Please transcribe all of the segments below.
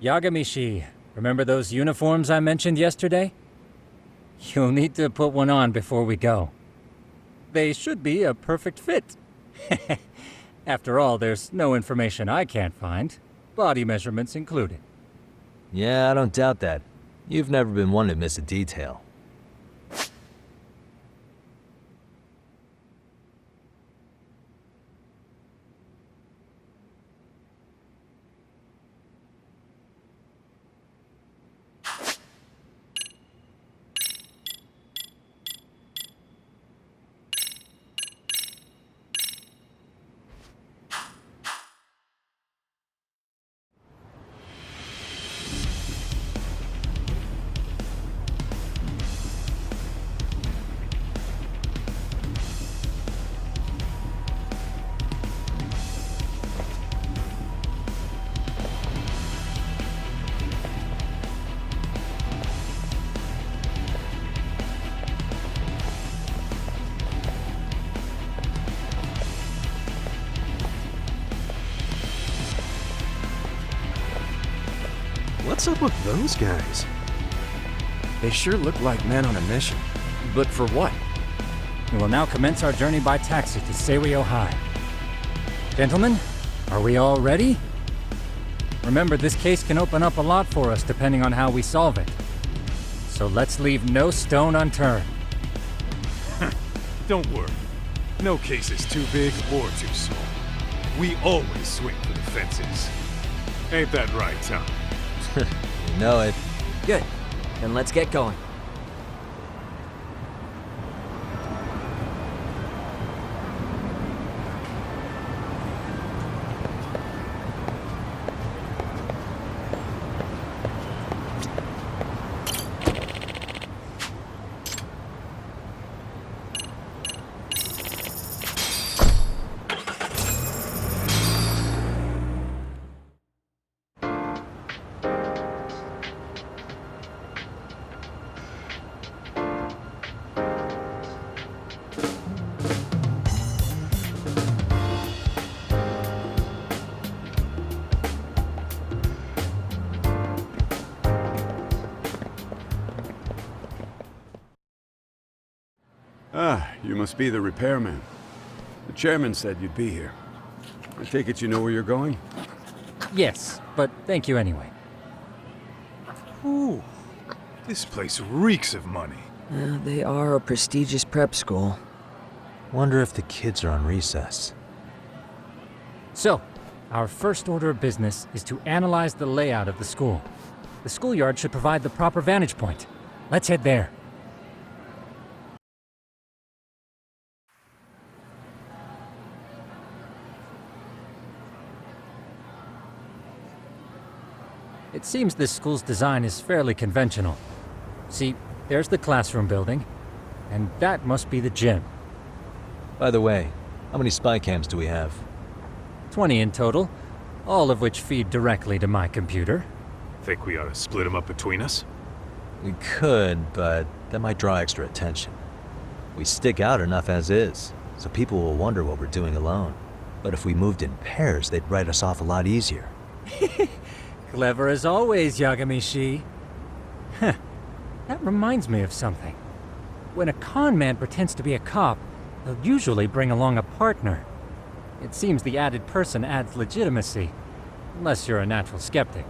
Yagamishi, remember those uniforms I mentioned yesterday? You'll need to put one on before we go. They should be a perfect fit. After all, there's no information I can't find, body measurements included. Yeah, I don't doubt that. You've never been one to miss a detail. What's up with those guys? They sure look like men on a mission. But for what? We will now commence our journey by taxi to Seiryo High. Gentlemen, are we all ready? Remember, this case can open up a lot for us depending on how we solve it. So let's leave no stone unturned. Don't worry. No case is too big or too small. We always swing for the fences. Ain't that right, Tom? You know it. Good. Then let's get going. Ah, you must be the repairman. The chairman said you'd be here. I take it you know where you're going? Yes, but thank you anyway. Ooh, this place reeks of money. They are a prestigious prep school. Wonder if the kids are on recess. So, our first order of business is to analyze the layout of the school. The schoolyard should provide the proper vantage point. Let's head there. It seems this school's design is fairly conventional. See, there's the classroom building, and that must be the gym. By the way, how many spy cams do we have? 20 in total, all of which feed directly to my computer. Think we ought to split them up between us? We could, but that might draw extra attention. We stick out enough as is, so people will wonder what we're doing alone. But if we moved in pairs, they'd write us off a lot easier. Clever as always, Yagamishi. Huh. That reminds me of something. When a con man pretends to be a cop, they'll usually bring along a partner. It seems the added person adds legitimacy, unless you're a natural skeptic.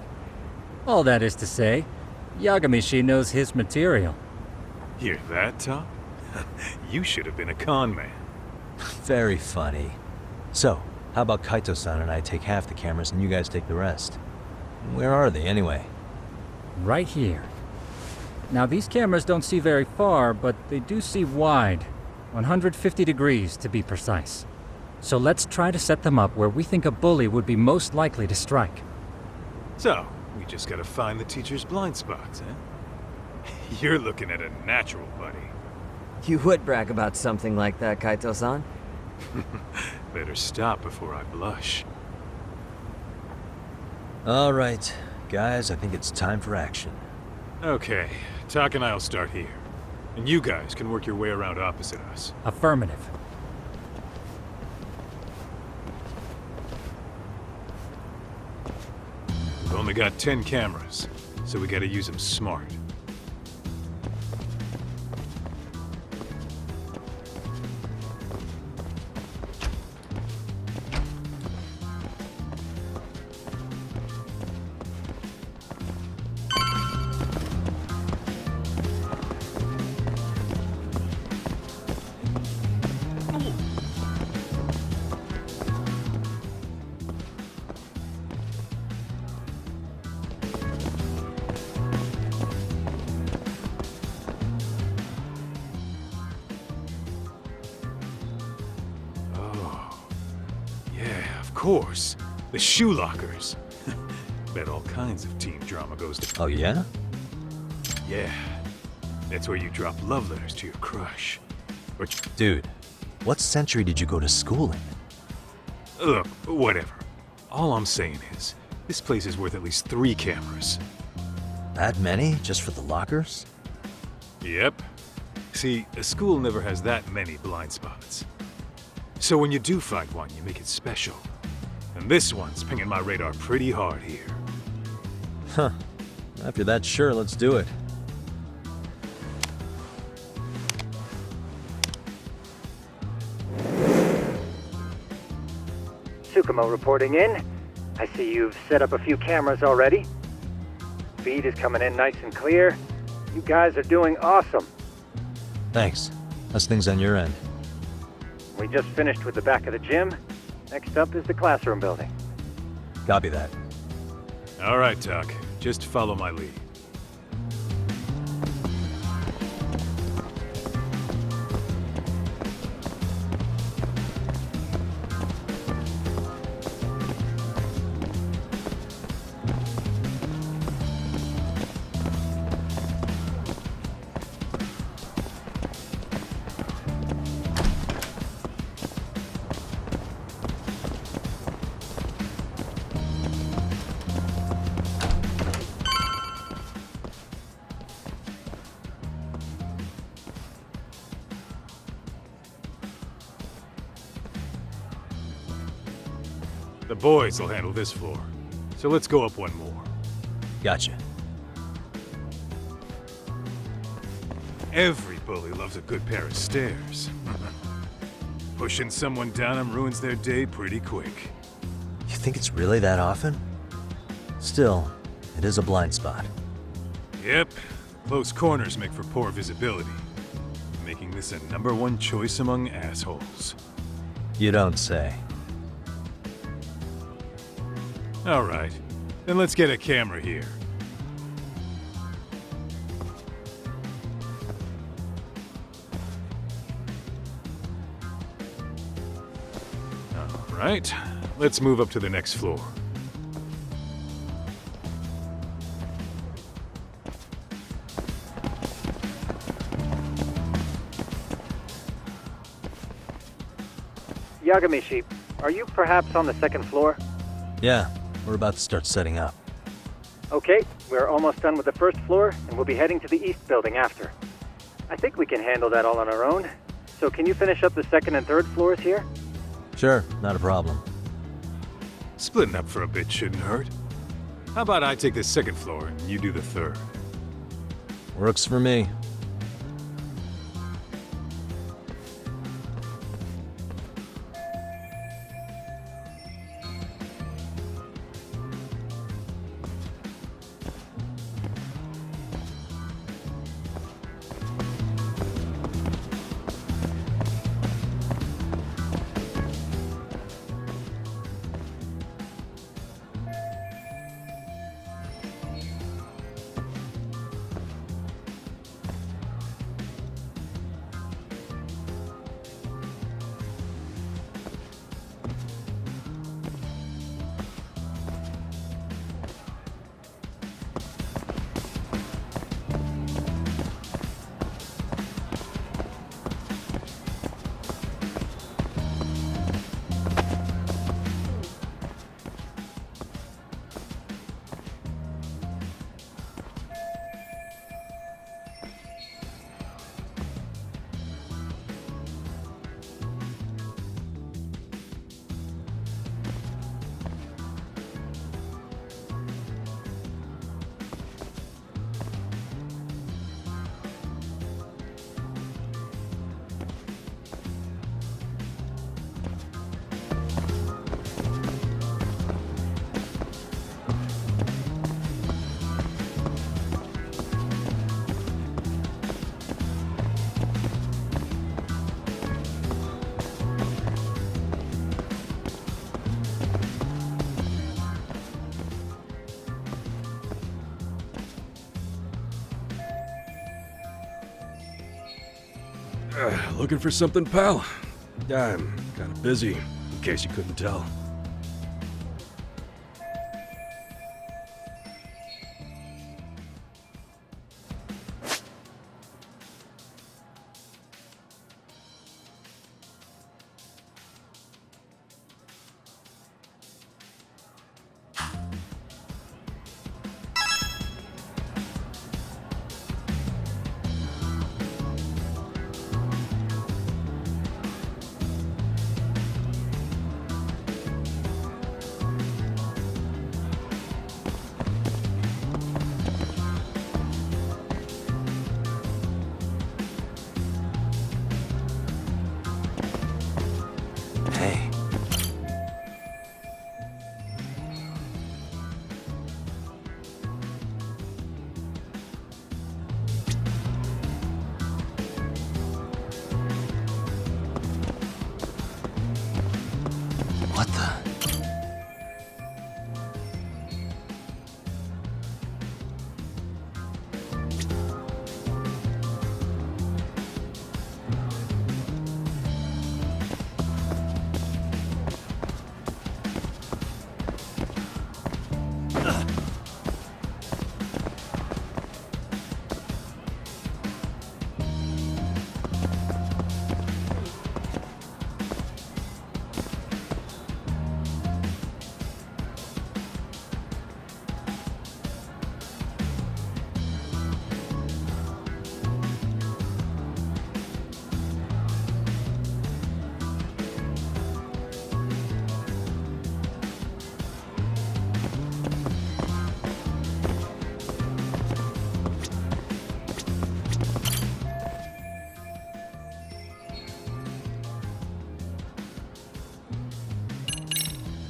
All that is to say, Yagamishi knows his material. Hear that, Tom? You should have been a con man. Very funny. So, how about Kaito-san and I take half the cameras and you guys take the rest? Where are they, anyway? Right here. Now, these cameras don't see very far, but they do see wide. 150 degrees, to be precise. So let's try to set them up where we think a bully would be most likely to strike. So, we just gotta find the teacher's blind spots, eh? You're looking at a natural, buddy. You would brag about something like that, Kaito-san. Better stop before I blush. All right, guys, I think it's time for action. Okay, Tak and I'll start here. And you guys can work your way around opposite us. Affirmative. We've only only got 10 cameras, so we gotta use them smart. Of course, the shoe lockers. Bet all kinds of teen drama goes to. Oh, yeah? Yeah, that's where you drop love letters to your crush. Or Dude, what century did you go to school in? look, whatever. All I'm saying is, this place is worth at least 3 cameras. That many just for the lockers? Yep. See, a school never has that many blind spots. So when you do find one, you make it special. And this one's pinging my radar pretty hard here. Huh. If you're that sure, let's do it. Tsukumo reporting in. I see you've set up a few cameras already. Feed is coming in nice and clear. You guys are doing awesome. Thanks. How's things on your end? We just finished with the back of the gym. Next up is the classroom building. Copy that. All right, Doc. Just follow my lead. The boys will handle this floor. So let's go up one more. Gotcha. Every bully loves a good pair of stairs. Pushing someone down them ruins their day pretty quick. You think it's really that often? Still, it is a blind spot. Yep, close corners make for poor visibility, making this a #1 choice among assholes. You don't say. All right, then let's get a camera here. All right, let's move up to the next floor. Yagamishi, are you perhaps on the second floor? Yeah, we're about to start setting up. Okay, we're almost done with the first floor, and we'll be heading to the east building after. I think we can handle that all on our own. So can you finish up the second and third floors here? Sure, not a problem. Splitting up for a bit shouldn't hurt. How about I take the second floor and you do the third? Works for me. Looking for something, pal? I'm kind of busy, in case you couldn't tell. Hey. What the?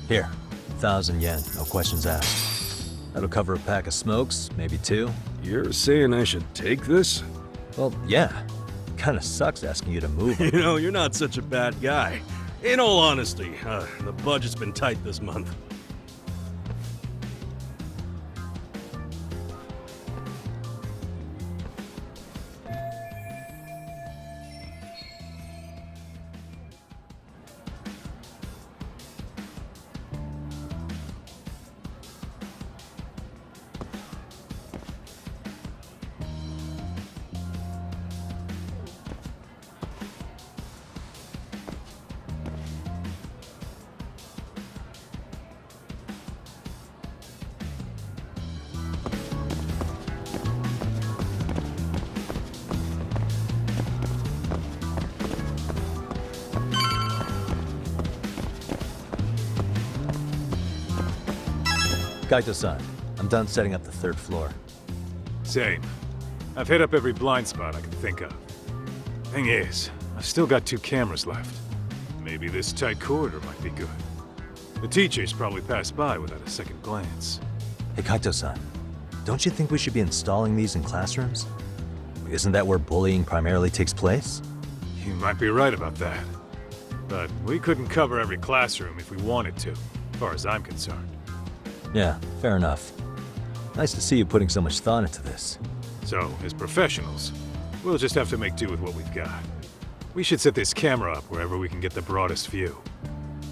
Here, 1,000 yen, no questions asked. That'll cover a pack of smokes, maybe 2. You're saying I should take this? Well, yeah. Kinda sucks asking you to move. You know, you're not such a bad guy. In all honesty, the budget's been tight this month. Kaito-san, I'm done setting up the 3rd floor. Same. I've hit up every blind spot I can think of. Thing is, I've still got 2 cameras left. Maybe this tight corridor might be good. The teachers probably passed by without a second glance. Hey Kaito-san, don't you think we should be installing these in classrooms? Isn't that where bullying primarily takes place? You might be right about that. But we couldn't cover every classroom if we wanted to, as far as I'm concerned. Yeah, fair enough. Nice to see you putting so much thought into this. So, as professionals, we'll just have to make do with what we've got. We should set this camera up wherever we can get the broadest view.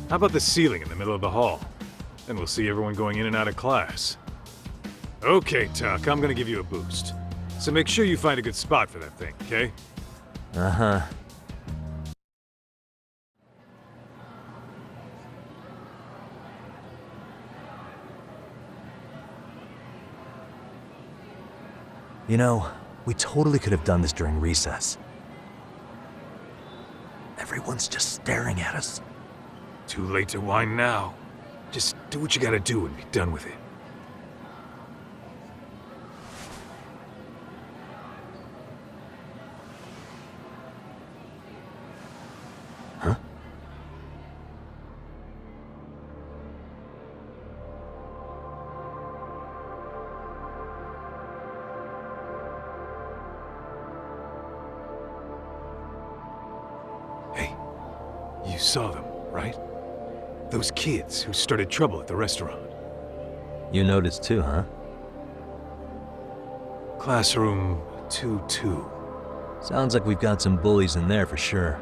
How about the ceiling in the middle of the hall? Then we'll see everyone going in and out of class. Okay, Tuck, I'm gonna give you a boost. So make sure you find a good spot for that thing, okay? Uh-huh. You know, we totally could have done this during recess. Everyone's just staring at us. Too late to whine now. Just do what you gotta do and be done with it. Huh? Hey, you saw them, right? Those kids who started trouble at the restaurant. You noticed too, huh? Classroom 2-2. Sounds like we've got some bullies in there for sure.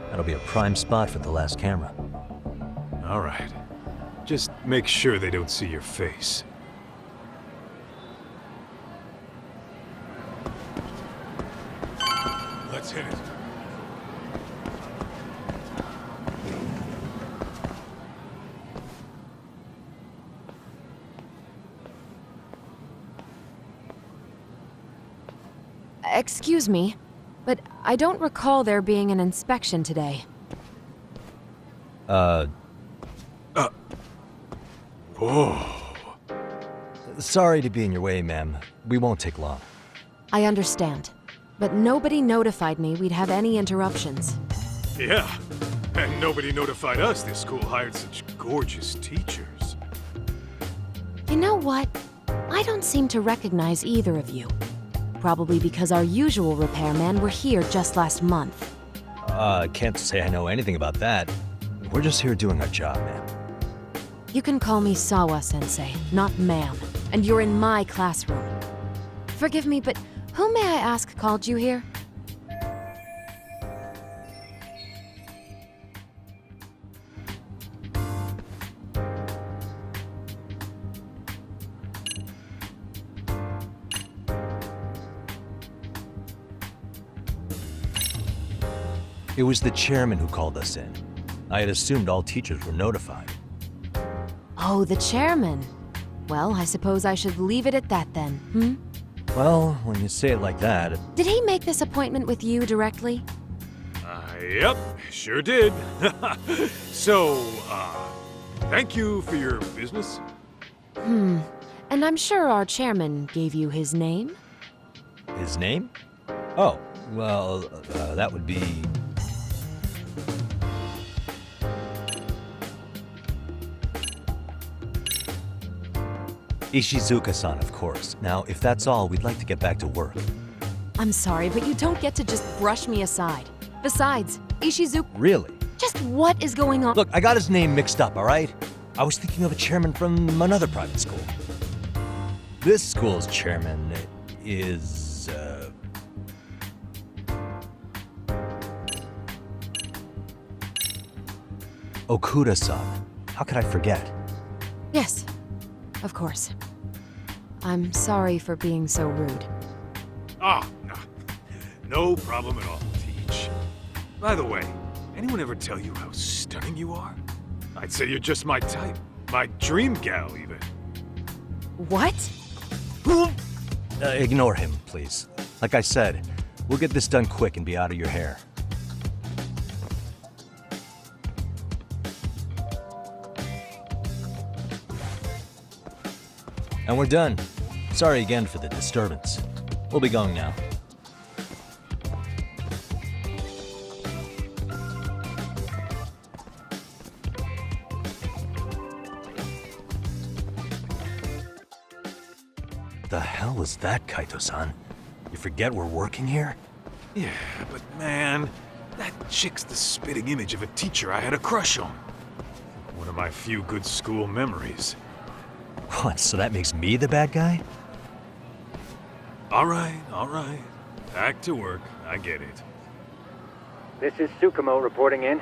That'll be a prime spot for the last camera. All right. Just make sure they don't see your face. Let's hit it. Excuse me, but I don't recall there being an inspection today. Whoa. Sorry to be in your way, ma'am. We won't take long. I understand, but nobody notified me we'd have any interruptions. Yeah. And nobody notified us this school hired such gorgeous teachers. You know what? I don't seem to recognize either of you. Probably because our usual repairmen were here just last month. Can't say I know anything about that. We're just here doing our job, ma'am. You can call me Sawa-sensei, not ma'am, and you're in my classroom. Forgive me, but who may I ask called you here? It was the chairman who called us in. I had assumed all teachers were notified. Oh, the chairman. Well, I suppose I should leave it at that then, hmm? Well, when you say it like that... Did he make this appointment with you directly? Yep, sure did. So, thank you for your business. And I'm sure our chairman gave you his name? His name? Oh, well, that would be... Ishizuka-san, of course. Now, if that's all, we'd like to get back to work. I'm sorry, but you don't get to just brush me aside. Besides, Ishizuka... Really? Just what is going on? Look, I got his name mixed up, all right? I was thinking of a chairman from another private school. This school's chairman is, Okuda-san. How could I forget? Yes, of course. I'm sorry for being so rude. Ah, no problem at all, Teach. By the way, anyone ever tell you how stunning you are? I'd say you're just my type. My dream gal, even. What? Ignore him, please. Like I said, we'll get this done quick and be out of your hair. And we're done. Sorry again for the disturbance. We'll be going now. The hell was that, Kaito-san? You forget we're working here? Yeah, but man, that chick's the spitting image of a teacher I had a crush on. One of my few good school memories. What, so that makes me the bad guy? All right. Back to work. I get it. This is Tsukumo reporting in.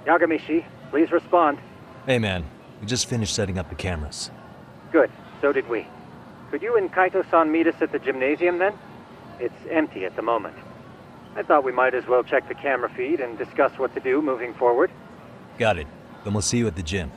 Yagamishi, please respond. Hey man, we just finished setting up the cameras. Good, so did we. Could you and Kaito-san meet us at the gymnasium then? It's empty at the moment. I thought we might as well check the camera feed and discuss what to do moving forward. Got it. Then we'll see you at the gym.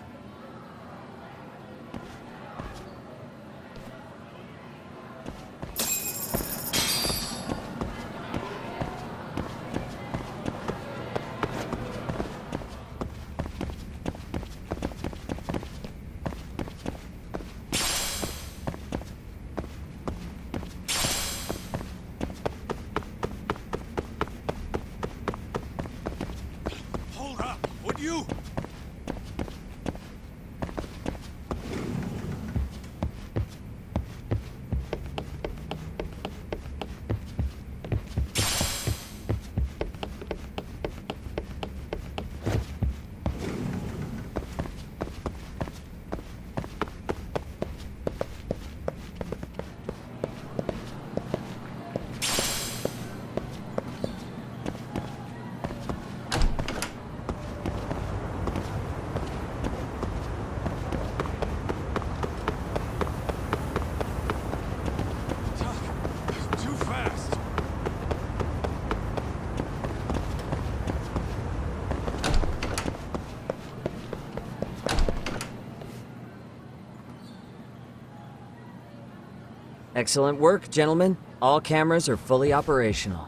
Excellent work, gentlemen. All cameras are fully operational.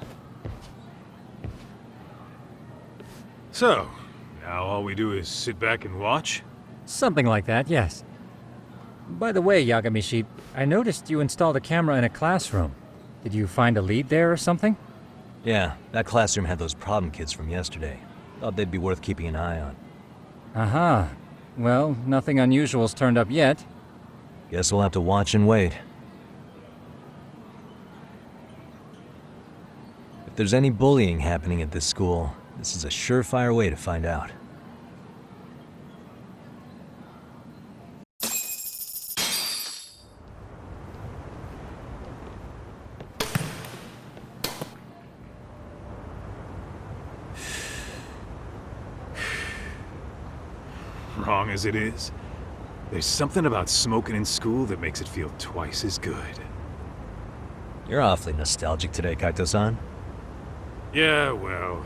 So, now all we do is sit back and watch? Something like that, yes. By the way, Yagamishi, I noticed you installed a camera in a classroom. Did you find a lead there or something? Yeah, that classroom had those problem kids from yesterday. Thought they'd be worth keeping an eye on. Aha. Well, nothing unusual's turned up yet. Guess we'll have to watch and wait. If there's any bullying happening at this school, this is a surefire way to find out. Wrong as it is, there's something about smoking in school that makes it feel twice as good. You're awfully nostalgic today, Kaito-san. Yeah, well,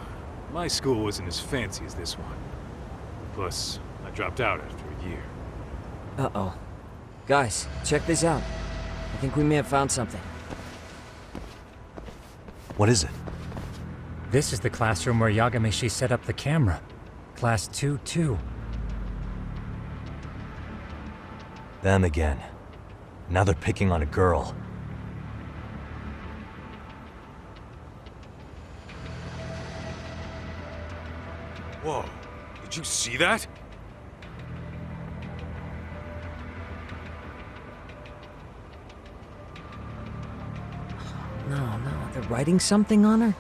my school wasn't as fancy as this one. Plus, I dropped out after a year. Uh-oh. Guys, check this out. I think we may have found something. What is it? This is the classroom where Yagamishi set up the camera. Class 2-2. Them again. Now they're picking on a girl. Whoa, did you see that? No, they're writing something on her?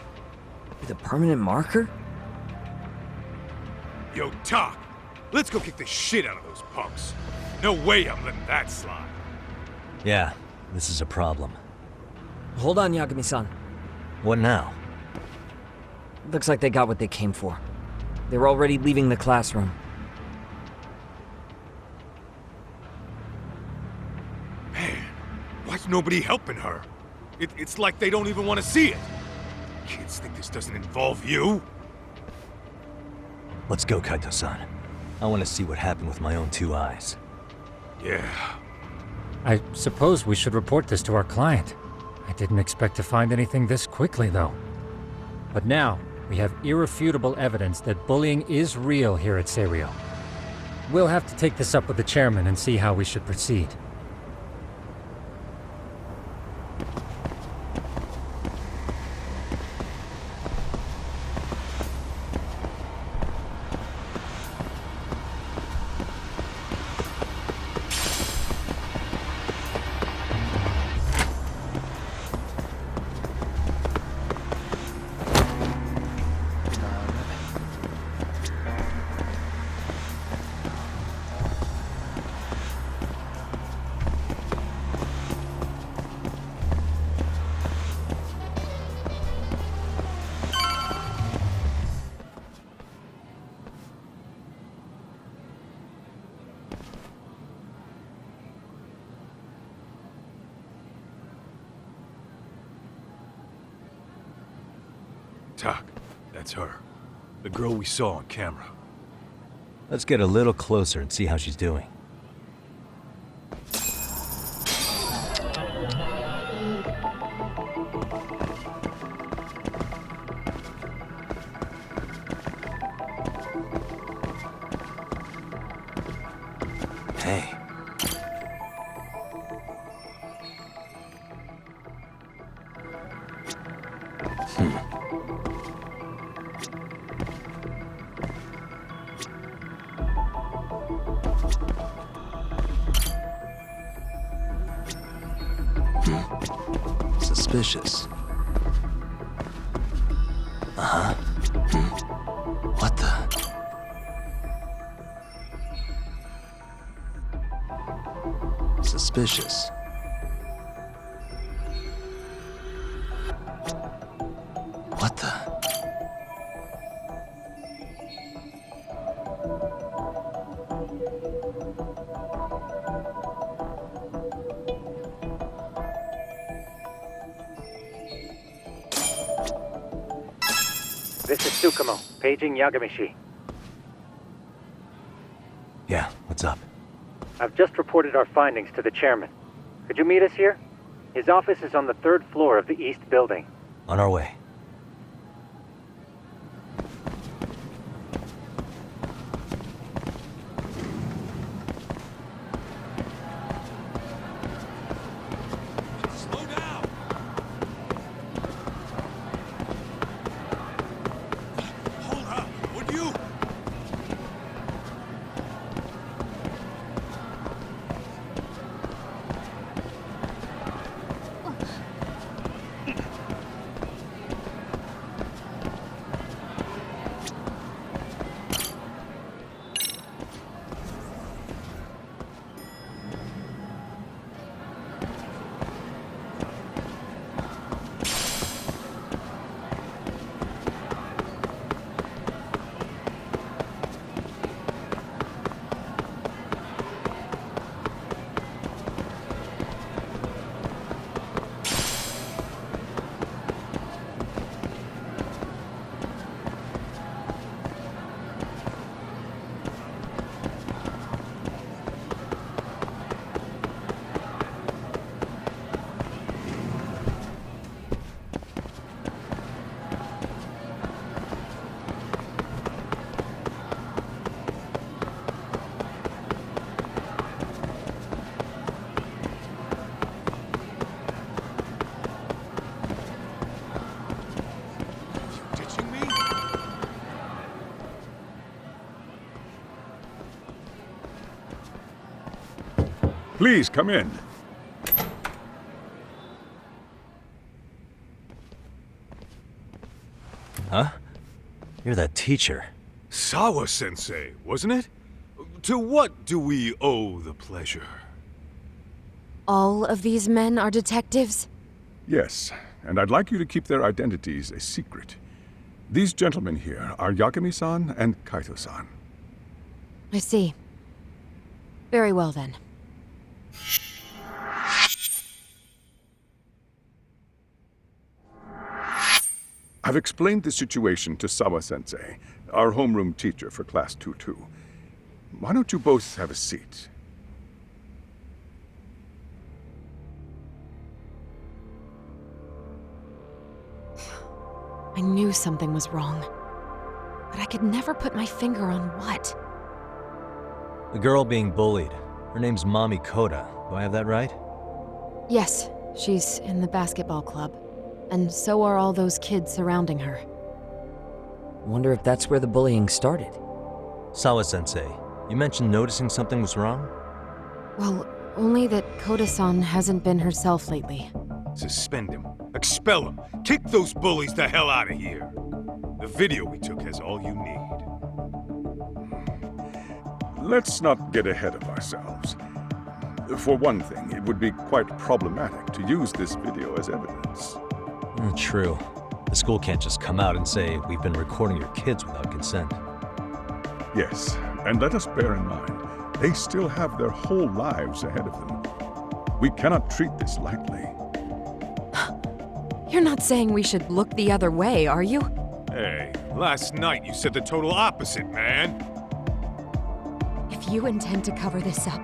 With a permanent marker? Yo, Talk, let's go kick the shit out of those punks. No way I'm letting that slide. Yeah, this is a problem. Hold on, Yagami-san. What now? Looks like they got what they came for. They're already leaving the classroom. Man, why's nobody helping her? It's like they don't even want to see it. Kids think this doesn't involve you? Let's go, Kaito-san. I want to see what happened with my own two eyes. Yeah. I suppose we should report this to our client. I didn't expect to find anything this quickly, though. But now, we have irrefutable evidence that bullying is real here at Serio. We'll have to take this up with the chairman and see how we should proceed. Talk, that's her. The girl we saw on camera. Let's get a little closer and see how she's doing. Hey. Suspicious. Uh-huh. What the? Suspicious. What the? This is Tsukumo, paging Yagamishi. Yeah, what's up? I've just reported our findings to the chairman. Could you meet us here? His office is on the 3rd floor of the East Building. On our way. Slow down! Hold up, would you? Ditching me? Please, come in. Huh? You're that teacher. Sawa-sensei, wasn't it? To what do we owe the pleasure? All of these men are detectives? Yes, and I'd like you to keep their identities a secret. These gentlemen here are Yagami-san and Kaito-san. I see. Very well then. I've explained the situation to Sawa-sensei, our homeroom teacher for Class 2-2. Why don't you both have a seat? I knew something was wrong. But I could never put my finger on what. The girl being bullied. Her name's Mami Koda. Do I have that right? Yes, she's in the basketball club. And so are all those kids surrounding her. Wonder if that's where the bullying started. Sawa-sensei, you mentioned noticing something was wrong? Well, only that Koda-san hasn't been herself lately. Suspend him. Expel him. Kick those bullies the hell out of here. The video we took has all you need. Let's not get ahead of ourselves. For one thing, it would be quite problematic to use this video as evidence. True. The school can't just come out and say, we've been recording your kids without consent. Yes, and let us bear in mind, they still have their whole lives ahead of them. We cannot treat this lightly. You're not saying we should look the other way, are you? Hey, last night you said the total opposite, man. If you intend to cover this up,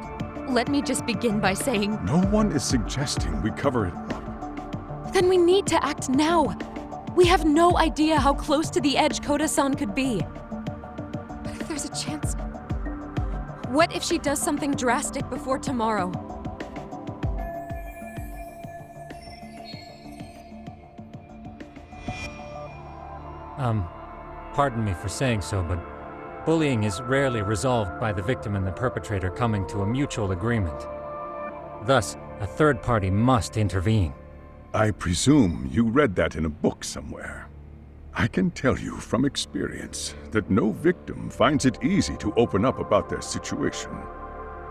let me just begin by saying... No one is suggesting we cover it up. Then we need to act now. We have no idea how close to the edge Koda-san could be. But if there's a chance... What if she does something drastic before tomorrow? Pardon me for saying so, but bullying is rarely resolved by the victim and the perpetrator coming to a mutual agreement. Thus, a third party must intervene. I presume you read that in a book somewhere. I can tell you from experience that no victim finds it easy to open up about their situation.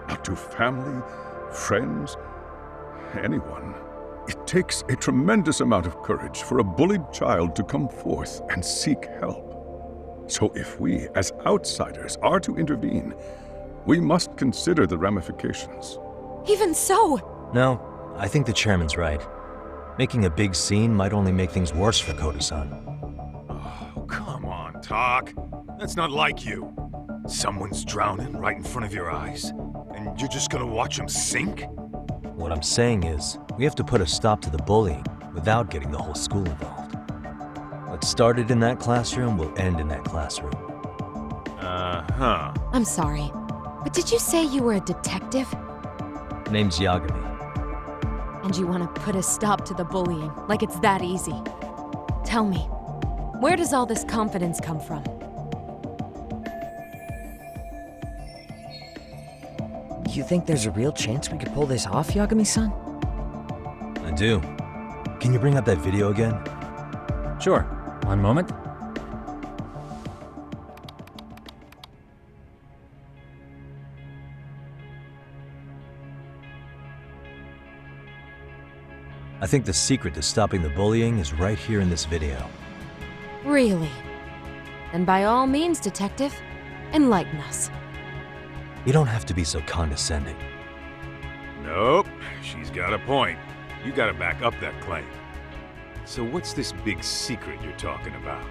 Not to family, friends, anyone. It takes a tremendous amount of courage for a bullied child to come forth and seek help. So if we, as outsiders, are to intervene, we must consider the ramifications. Even so! No, I think the chairman's right. Making a big scene might only make things worse for Koda-san. Oh, come on, Talk. That's not like you. Someone's drowning right in front of your eyes, and you're just gonna watch him sink? What I'm saying is, we have to put a stop to the bullying without getting the whole school involved. What started in that classroom will end in that classroom. Uh-huh. I'm sorry, but did you say you were a detective? Name's Yagami. And you want to put a stop to the bullying, like it's that easy? Tell me, where does all this confidence come from? You think there's a real chance we could pull this off, Yagami-san? I do. Can you bring up that video again? Sure. One moment. I think the secret to stopping the bullying is right here in this video. Really? Then by all means, detective, enlighten us. You don't have to be so condescending. Nope, she's got a point. You gotta back up that claim. So what's this big secret you're talking about?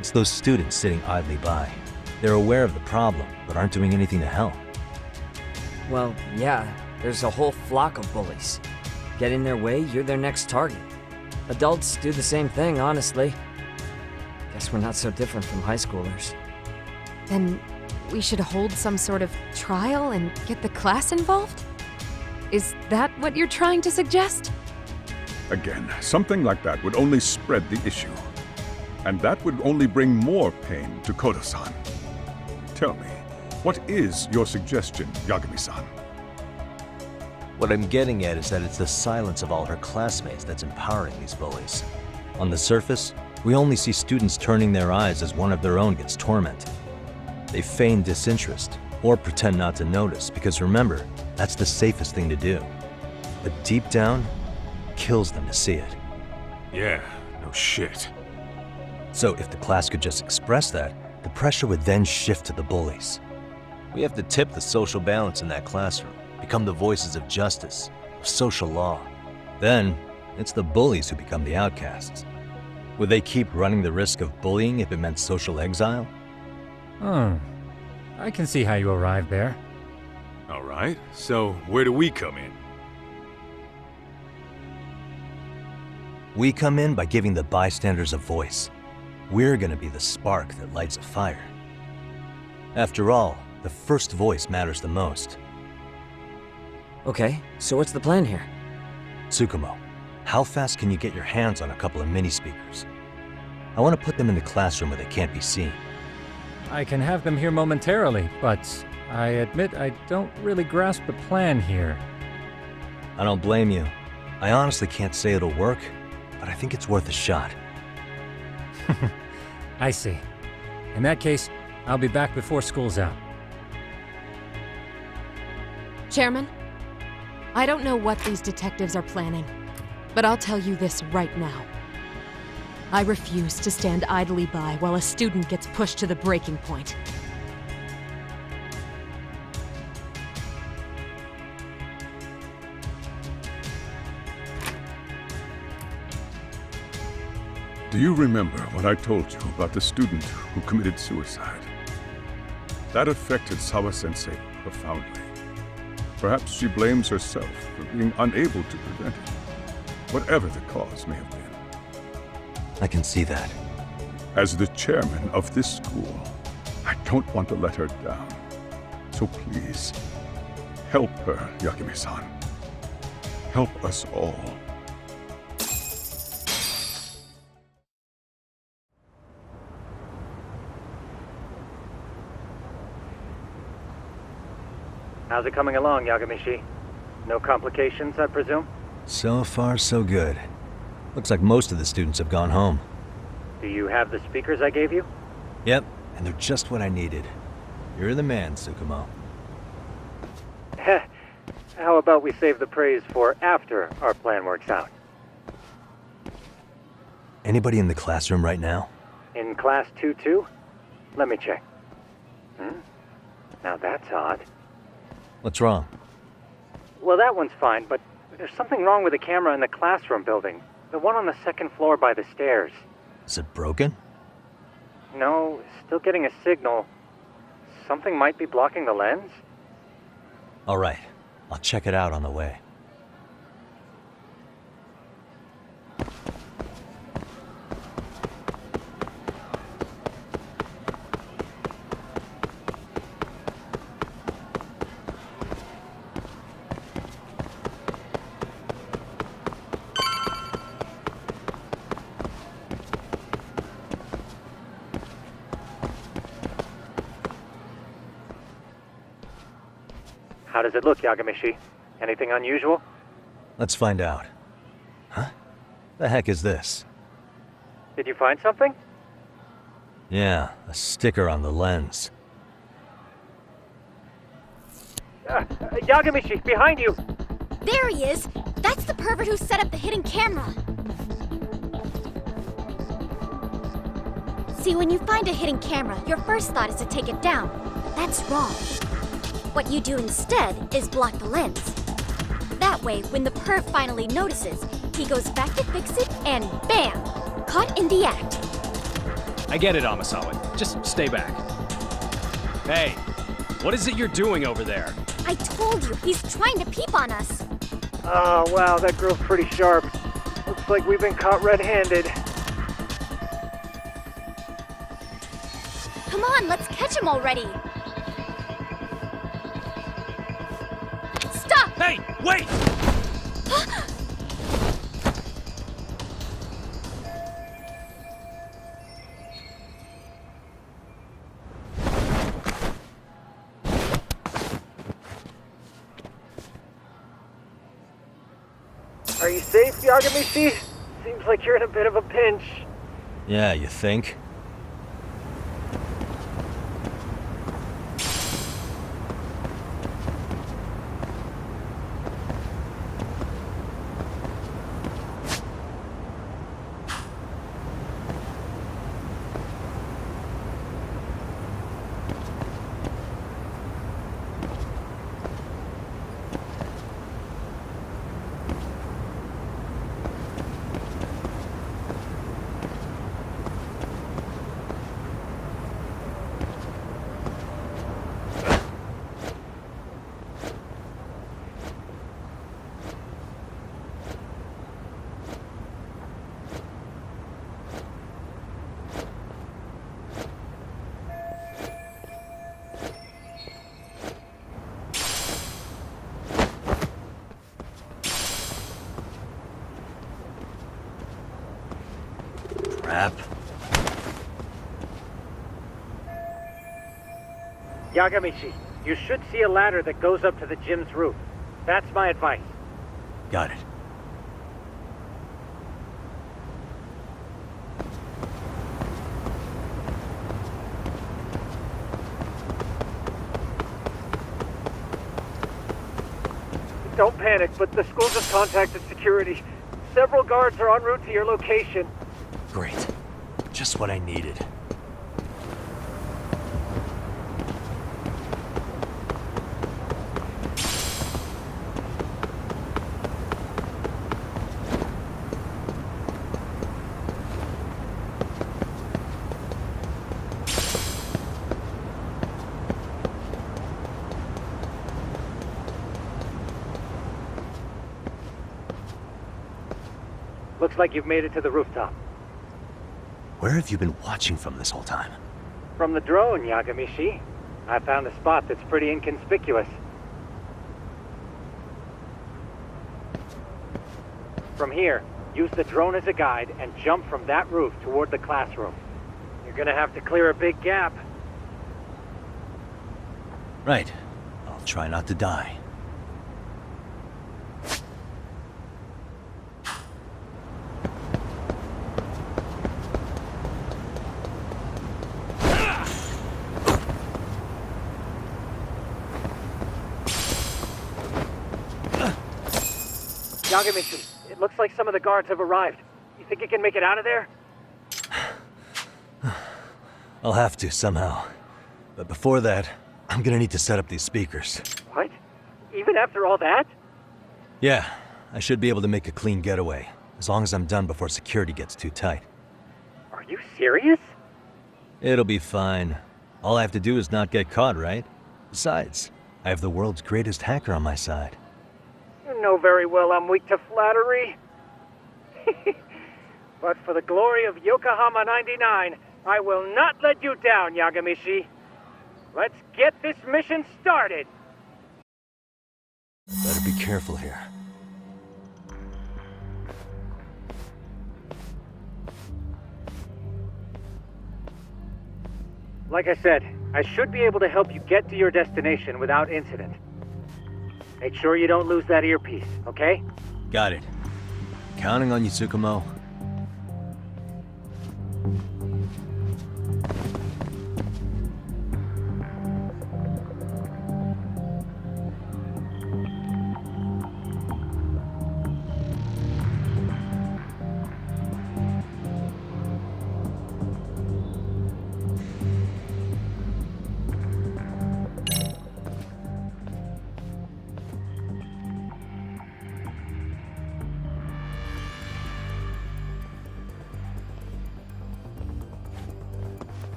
It's those students sitting idly by. They're aware of the problem, but aren't doing anything to help. Well, yeah, there's a whole flock of bullies. Get in their way, you're their next target. Adults do the same thing, honestly. Guess we're not so different from high schoolers. Then we should hold some sort of trial and get the class involved? Is that what you're trying to suggest? Again, something like that would only spread the issue. And that would only bring more pain to Kodo-san. Tell me, what is your suggestion, Yagami-san? What I'm getting at is that it's the silence of all her classmates that's empowering these bullies. On the surface, we only see students turning their eyes as one of their own gets tormented. They feign disinterest or pretend not to notice because remember, that's the safest thing to do. But deep down, it kills them to see it. Yeah, no shit. So if the class could just express that, the pressure would then shift to the bullies. We have to tip the social balance in that classroom, become the voices of justice, of social law. Then, it's the bullies who become the outcasts. Would they keep running the risk of bullying if it meant social exile? I can see how you arrived there. All right, so where do we come in? We come in by giving the bystanders a voice. We're gonna be the spark that lights a fire. After all, the first voice matters the most. Okay, so what's the plan here? Tsukumo, how fast can you get your hands on a couple of mini speakers? I want to put them in the classroom where they can't be seen. I can have them here momentarily, but I admit I don't really grasp the plan here. I don't blame you. I honestly can't say it'll work, but I think it's worth a shot. I see. In that case, I'll be back before school's out. Chairman, I don't know what these detectives are planning, but I'll tell you this right now. I refuse to stand idly by while a student gets pushed to the breaking point. Do you remember what I told you about the student who committed suicide? That affected Sawa-sensei profoundly. Perhaps she blames herself for being unable to prevent it, whatever the cause may have been. I can see that. As the chairman of this school, I don't want to let her down. So please, help her, Yagami-san. Help us all. How's it coming along, Yagamishi? No complications, I presume? So far, so good. Looks like most of the students have gone home. Do you have the speakers I gave you? Yep, and they're just what I needed. You're the man, Tsukumo. Heh. How about we save the praise for after our plan works out? Anybody in the classroom right now? In class 2-2? Let me check. Now that's odd. What's wrong? Well, that one's fine, but there's something wrong with the camera in the classroom building. The one on the second floor by the stairs. Is it broken? No, still getting a signal. Something might be blocking the lens? All right, I'll check it out on the way. How does it look, Yagamishi? Anything unusual? Let's find out. Huh? The heck is this? Did you find something? Yeah, a sticker on the lens. Yagamishi, behind you! There he is! That's the pervert who set up the hidden camera! See, when you find a hidden camera, your first thought is to take it down. But that's wrong. What you do instead is block the lens. That way, when the perv finally notices, he goes back to fix it and bam! Caught in the act. I get it, Amasawa. Just stay back. Hey, what is it you're doing over there? I told you, he's trying to peep on us. Oh, wow, that girl's pretty sharp. Looks like we've been caught red-handed. Come on, let's catch him already. Stop! Hey, wait! Are you safe, Yagamishi? Seems like you're in a bit of a pinch. Yeah, you think? Crap. Yagamishi, you should see a ladder that goes up to the gym's roof. That's my advice. Got it. Don't panic, but the school just contacted security. Several guards are en route to your location. Great. Just what I needed. Looks like you've made it to the rooftop. Where have you been watching from this whole time? From the drone, Yagamishi. I found a spot that's pretty inconspicuous. From here, use the drone as a guide and jump from that roof toward the classroom. You're gonna have to clear a big gap. Right. I'll try not to die. Yagamishi, it looks like some of the guards have arrived. You think you can make it out of there? I'll have to, somehow. But before that, I'm gonna need to set up these speakers. What? Even after all that? Yeah, I should be able to make a clean getaway, as long as I'm done before security gets too tight. Are you serious? It'll be fine. All I have to do is not get caught, right? Besides, I have the world's greatest hacker on my side. You know very well I'm weak to flattery. But for the glory of Yokohama 99, I will not let you down, Yagamishi. Let's get this mission started. Better be careful here. Like I said, I should be able to help you get to your destination without incident. Make sure you don't lose that earpiece, okay? Got it. Counting on you, Tsukumo.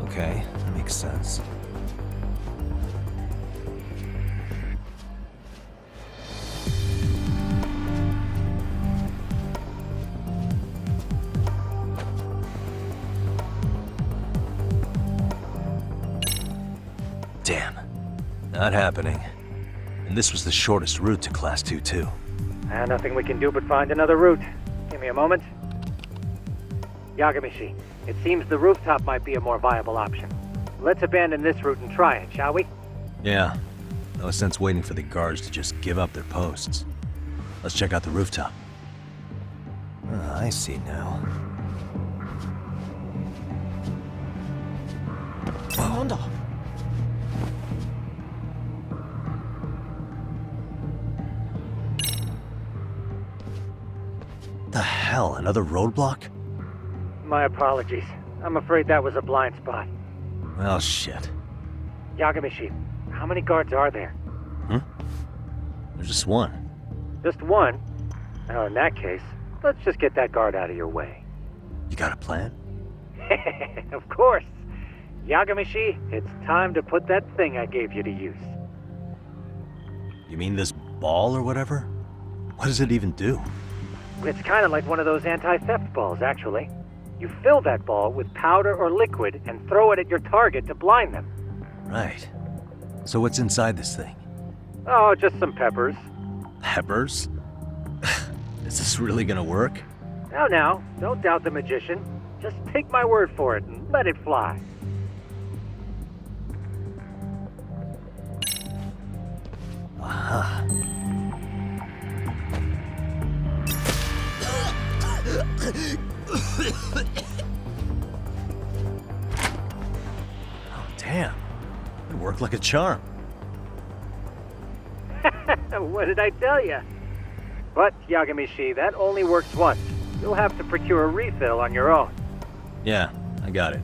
Okay, that makes sense. Damn. Not happening. And this was the shortest route to Class 2 too. Nothing we can do but find another route. Give me a moment. Yagamishi, it seems the rooftop might be a more viable option. Let's abandon this route and try it, shall we? Yeah. No sense waiting for the guards to just give up their posts. Let's check out the rooftop. I see now. The hell, another roadblock? My apologies. I'm afraid that was a blind spot. Well, shit. Yagamishi, how many guards are there? There's just one. Just one? Well, in that case, let's just get that guard out of your way. You got a plan? Of course. Yagamishi, it's time to put that thing I gave you to use. You mean this ball or whatever? What does it even do? It's kind of like one of those anti-theft balls, actually. You fill that ball with powder or liquid and throw it at your target to blind them. Right. So what's inside this thing? Oh, just some peppers. Peppers? Is this really gonna work? Now, don't doubt the magician. Just take my word for it and let it fly. Aha. Oh, damn. It worked like a charm. What did I tell you? But, Yagamishi, that only works once. You'll have to procure a refill on your own. Yeah, I got it.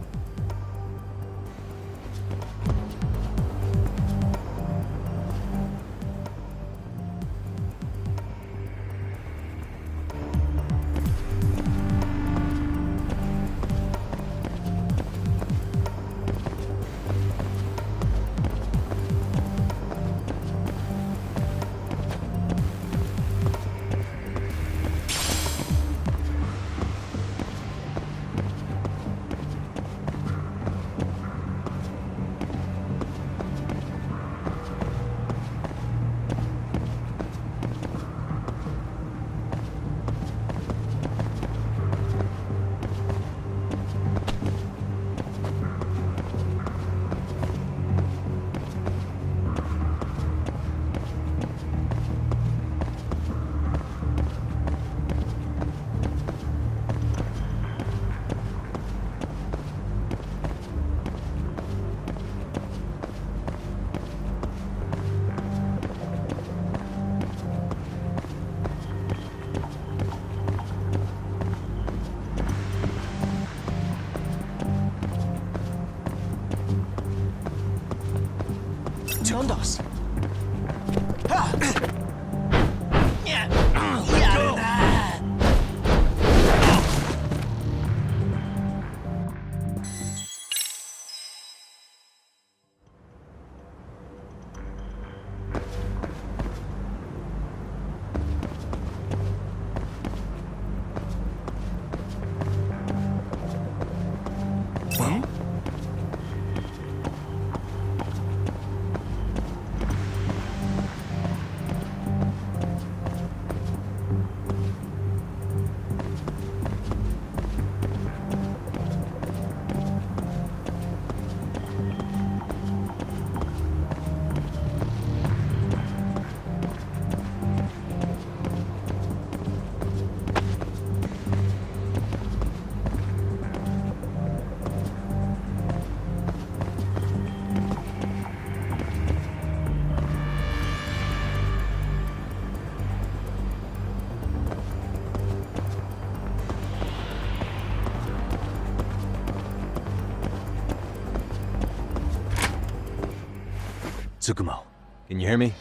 Tsukumo, can you hear me?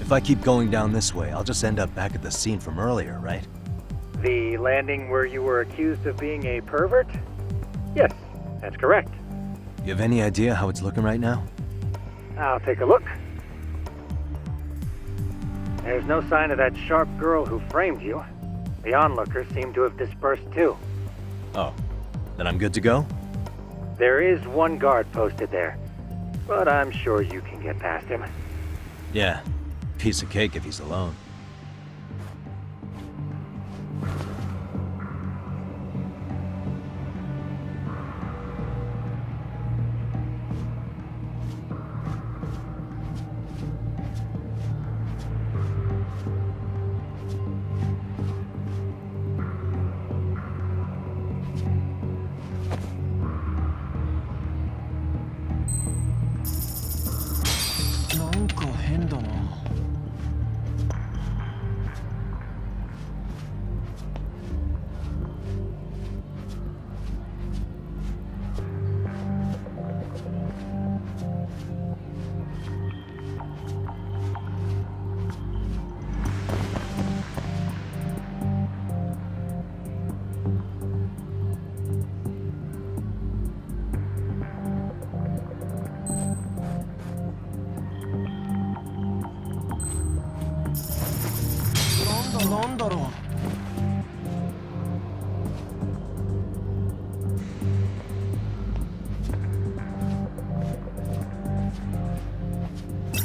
If I keep going down this way, I'll just end up back at the scene from earlier, right? The landing where you were accused of being a pervert? Yes, that's correct. You have any idea how it's looking right now? I'll take a look. There's no sign of that sharp girl who framed you. The onlookers seem to have dispersed too. Oh, then I'm good to go? There is one guard posted there, but I'm sure you can get past him. Yeah, piece of cake if he's alone.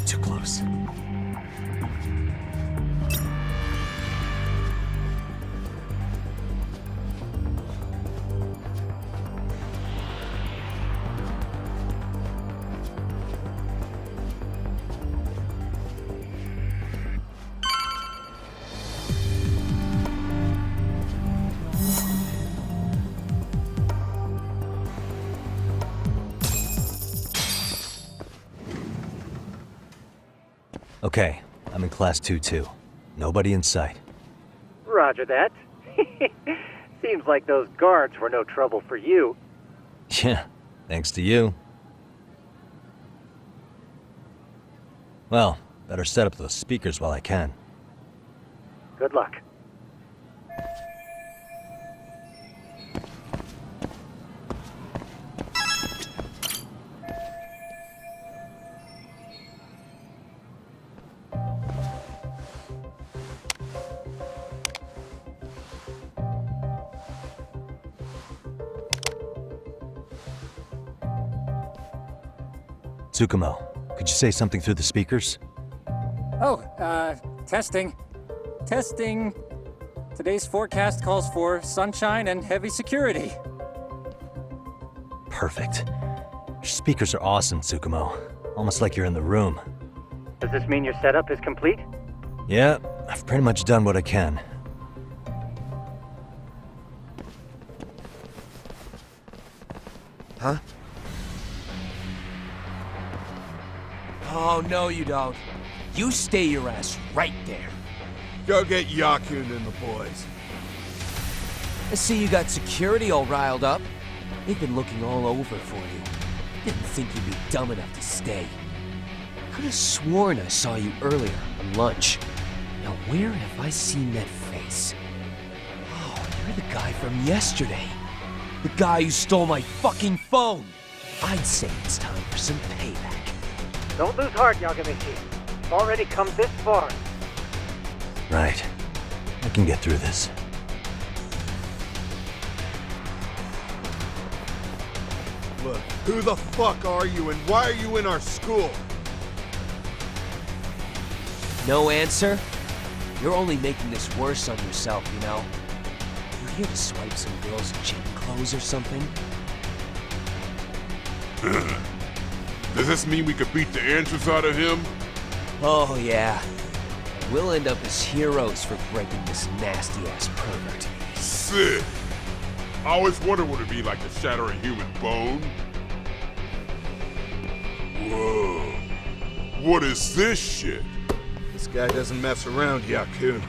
Too close. Okay, I'm in Class 2-2. Nobody in sight. Roger that. Seems like those guards were no trouble for you. Yeah, thanks to you. Well, better set up those speakers while I can. Good luck. Tsukumo, could you say something through the speakers? Oh, testing. Testing. Today's forecast calls for sunshine and heavy security. Perfect. Your speakers are awesome, Tsukumo. Almost like you're in the room. Does this mean your setup is complete? Yeah, I've pretty much done what I can. Huh? Oh, no you don't. You stay your ass right there. Go get Yakun and the boys. I see you got security all riled up. They've been looking all over for you. Didn't think you'd be dumb enough to stay. Could have sworn I saw you earlier on lunch. Now where have I seen that face? Oh, you're the guy from yesterday. The guy who stole my fucking phone. I'd say it's time for some payback. Don't lose heart, Yagamichi. It's already come this far. Right. I can get through this. Look, who the fuck are you and why are you in our school? No answer? You're only making this worse on yourself, you know? You're here to swipe some girl's gym clothes or something? Does this mean we could beat the answers out of him? Oh, yeah. And we'll end up as heroes for breaking this nasty-ass pervert. Sick. I always wondered what it'd be like to shatter a human bone. Whoa. What is this shit? This guy doesn't mess around, Yakun.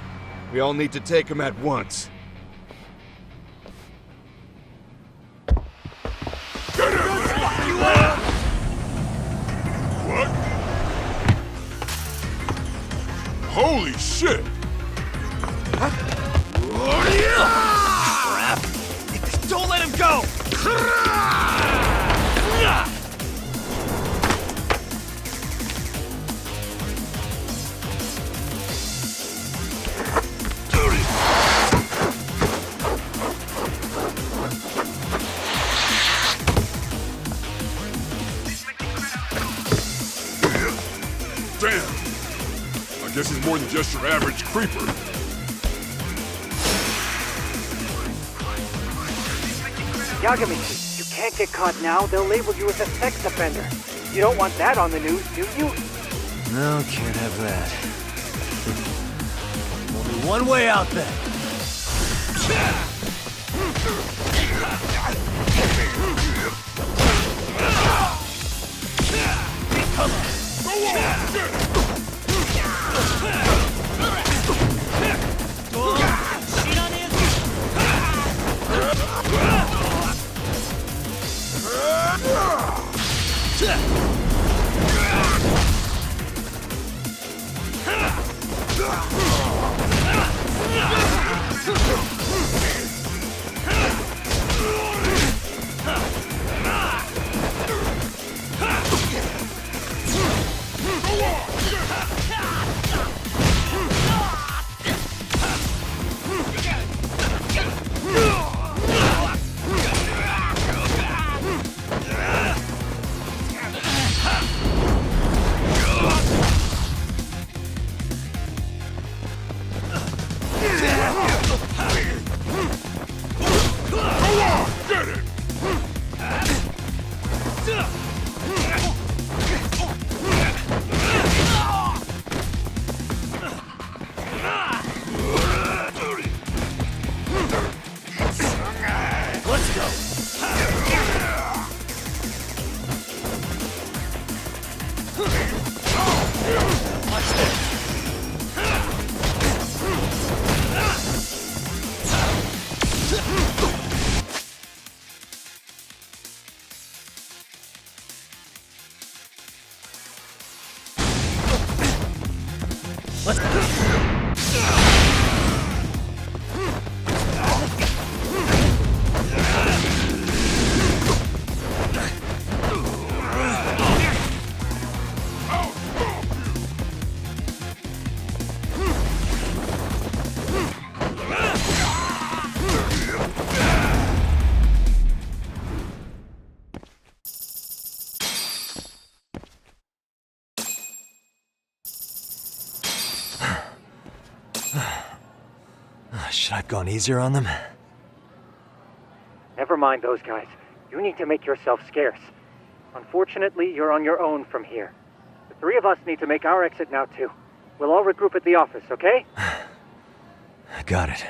We all need to take him at once. What? Crap! Don't let him go! Damn! I guess he's more than just your average creeper. Yagami, you can't get caught now. They'll label you as a sex offender. You don't want that on the news, do you? No, can't have that. Only one way out then. Should I have gone easier on them? Never mind those guys. You need to make yourself scarce. Unfortunately, you're on your own from here. The three of us need to make our exit now, too. We'll all regroup at the office, okay? Got it.